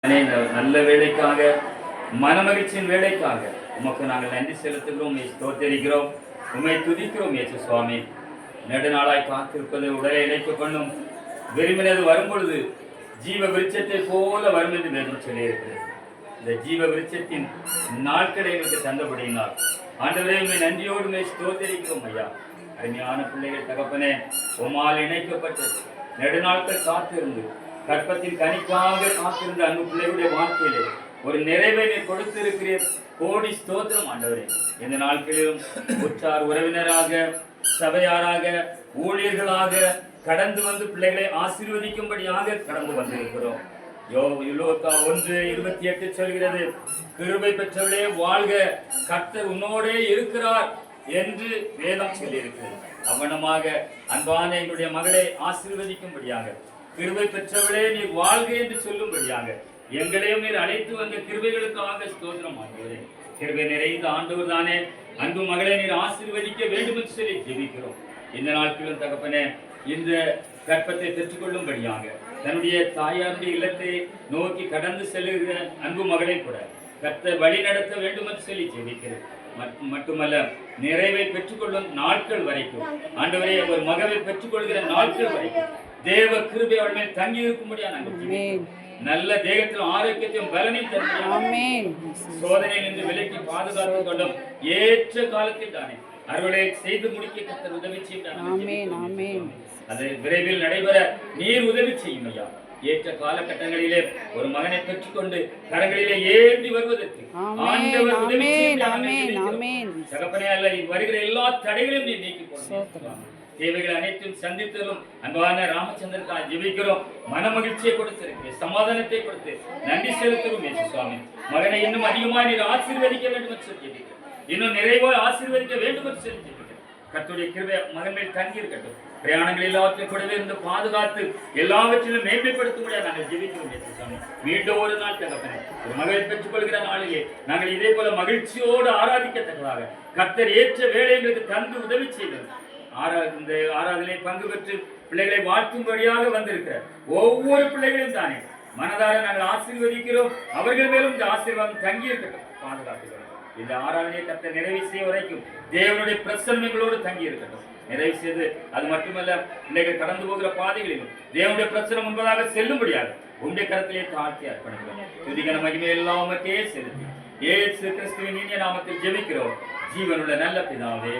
நல்ல வேலைக்காக, மனமகிழ்ச்சியின் வேலைக்காக உமக்கு நாங்கள் நன்றி செலுத்துகிறோம், உம்மை ஸ்தோத்தரிக்கிறோம், உம்மை துதிக்கிறோம். இயேசு சுவாமி, நெடுநாளாய் காத்திருப்பது உடலை இழைக்க பண்ணும், வெறுமனது வரும்பொழுது ஜீவ விருட்சத்தை போல வரும் என்று வேதம் சொல்லியிருக்கிறது. இந்த ஜீவ விருட்சத்தின் நாட்களை எங்களுக்கு தந்தபடியினால் ஆண்டவரே உம்மை நன்றியோடு உம்மை ஸ்தோத்தரிக்கிறோம். ஐயா, அருமையான பிள்ளைகள் தகப்பனே, உம்மால் இணைக்கப்பட்டு நெடுநாட்கள் காத்திருந்து கற்பத்தின் கனிக்காக காத்திருந்த அன்பு பிள்ளைகளுடைய வாழ்க்கையிலே ஒரு நிறைவை நீர் கொடுத்திருக்கிறீர். கோடி ஸ்தோத்திரம் ஆண்டவரே. இந்த நாட்களிலும் உற்றார் உறவினராக, சபையாராக, ஊழியர்களாக கடந்து வந்து பிள்ளைகளை ஆசீர்வதிக்கும்படியாக கடந்து வந்திருக்கிறோம். யோபு 1:28 சொல்கிறது, கிருபை பெற்றவளே வாழ்க, கர்த்தர் உன்னோடே இருக்கிறார் என்று வேதம் சொல்லியிருக்கிறது. அவனமாக அன்பான எங்களுடைய மகளை ஆசீர்வதிக்கும்படியாக, கிருபை பெற்றவளே நீர் வாழ்க என்று சொல்லும்படியாக எங்களையும் நீர் அழைத்து வந்த கிருபைகளுக்காக ஸ்தோத்திரம் ஆகிறேன். கிருபை நிறைந்த ஆண்டவர் தானே, அன்பு மகளை நீர் ஆசீர்வதிக்க வேண்டும் என்று சொல்லி ஜெபிக்கிறோம். இந்த நாட்களும் தகப்பனே, இந்த கற்பத்தை பெற்றுக்கொள்ளும்படியாக தன்னுடைய தாயாருடைய இல்லத்தை நோக்கி கடந்து செல்லுகிற அன்பு மகளை கூட கர்த்தர் வழி நடத்த வேண்டும் என்று சொல்லி ஜெபிக்கிறேன். மட்டுமல்ல, நிறைவை பெற்றுக்கொள்ளும் நாட்கள் வரைக்கும் ஆண்டவரே, ஒரு மகளை பெற்றுக்கொள்கிற நாட்கள் வரைக்கும் தேவ கிருபை அவள் மேல் தங்கி இருக்கும்படியா நாங்கள் நல்ல தேகத்திலும் ஆரோக்கியத்தையும் பலனையும் தருகிறோம். சோதனையில் இருந்து விலக்கி பாதுகாத்துக் கொள்ளும் ஏற்ற காலத்தில் தானே அறுவடை செய்து முடிக்க கர்த்தர் உதவி செய்யும். அது விரைவில் நடைபெற நீர் உதவி செய்யும் ஐயா. ஏற்ற காலகட்டங்களிலே ஒரு மகனை பெற்றுக்கொண்டு கரங்களிலே ஏந்தி வருவதற்கு ஆண்டவர் உதவி செய்யும். தகப்பனே, அல்ல வருகிற எல்லா தடைகளையும் நீர் நீக்கி போடுங்க. தேவைகள் அனைத்தும் சந்தித்ததும் அன்பான ராமச்சந்திரனுக்காக ஜெபிக்கிறோம். மன மகிழ்ச்சியை கொடுத்திருக்கிறேன், சமாதானத்தை கொடுத்து நன்றி செலுத்துகிறோம். இயேசு சுவாமி, மகனை இன்னும் அதிகமாக நீர் ஆசீர்வதிக்க வேண்டும் என்று சொல்லி ஜெபிக்கிறேன். இன்னும் நிறைவாக ஆசீர்வதிக்க வேண்டும் என்று சொல்லி ஜெபிக்கிறேன். கர்த்தருடைய கிருபை மகன் மேல் தங்கி இருக்கட்டும். பிரயாணங்கள் எல்லாவற்றையும் கூடவே இருந்து பாதுகாத்து எல்லாவற்றிலும் மேன்மைப்படுத்தும்படியாக நாங்கள் ஜெபிக்கிறோம். இயேசு சுவாமி, மீண்டும் ஒரு நாள் தகப்பனே, ஒரு மகளை பெற்றுக் கொள்கிற நாளிலே நாங்கள் இதே போல மகிழ்ச்சியோடு ஆராதிக்கத்தக்கதாக கர்த்தர் ஏற்ற வேலை எங்களுக்கு தந்து உதவி செய்தது. இந்த ஆராதனை பங்கு பெற்று பிள்ளைகளை வாழ்த்தும்படியாக வந்திருக்கிற ஒவ்வொரு பிள்ளைகளையும் தானே மனதார நாங்கள் ஆசீர்வதிக்கிறோம். அவர்கள் மேலும் இந்த ஆசீர்வாதம் தங்கி இருக்கட்டும், பாதுகாத்துக்கிறோம். இந்த ஆராதனையை கர்த்தர் நிறைவு செய்ய வரைக்கும் தேவனுடைய பிரசன்னங்களோடு தங்கி இருக்கட்டும். நிறைவு செய்து அது மட்டுமல்ல, பிள்ளைகள் கடந்து போகிற பாதைகளிலும் தேவனுடைய பிரச்சனை முன்பதாக செல்லும்படியாக உங்களுடைய கரத்திலே தாழ்த்தி அர்ப்பணிக்கிறோம். துதிகன மகிமை எல்லாமக்கே செலுத்தி இயேசு கிறிஸ்துவின் இனிய நாமத்தில் ஜெபிக்கிறோம். ஜீவனுள்ள நல்ல பிதாவே.